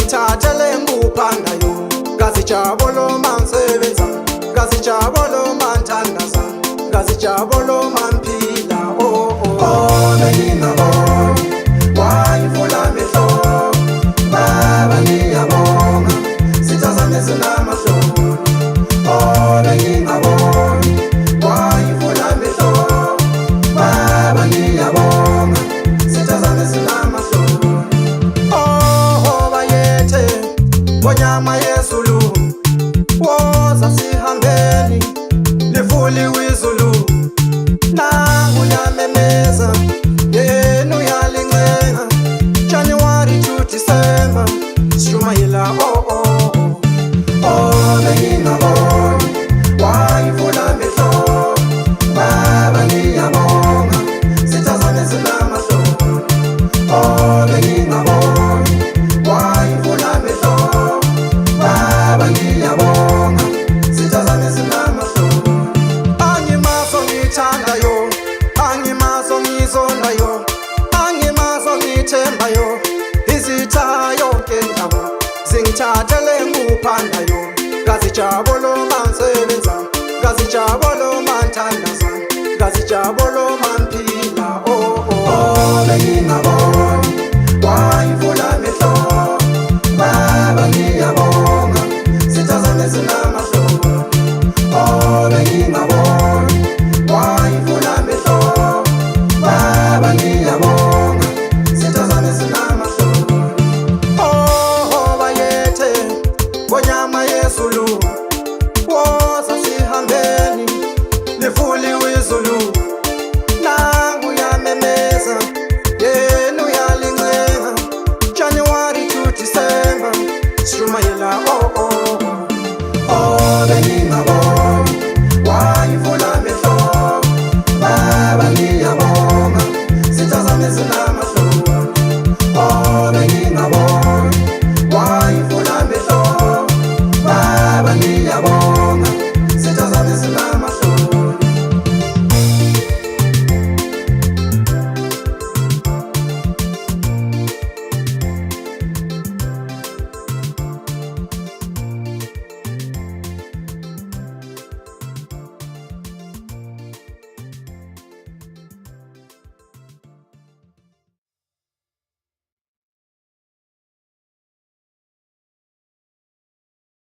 zingithathele nguphandayo. Ngazijabolo mangisebenza, ngazijabolo manthandaza, ngazijabolo mangiphila. Oh oh oh, bengingaboni wayivula amehlo. Baba ngiyabonga, sithazane zinamahloni. Oh bengingaboni wayivula amehlo. Baba ngiyabonga, sithazane zinamahloni. Oh bayethe ngonyama yezulu, woza sihambeni livuliwe izulu. Nangu yamemeza yenu yalincenga, January to December sishumayela. Oh oh oh oh, bengingaboni wayivula amehlo. Baba ngiyabonga, sithazane zinamahloni. Oh bengingaboni wayivula amehlo. Baba ngiyabonga, sithazane zinamahloni. Angimaso ngithandayo, angimaso ngizondayo, angimaso ngithembayo. Izitha yonke indaba zingithathele nguphandayo. Ngazijabolo mangisebenza, ngazijabolo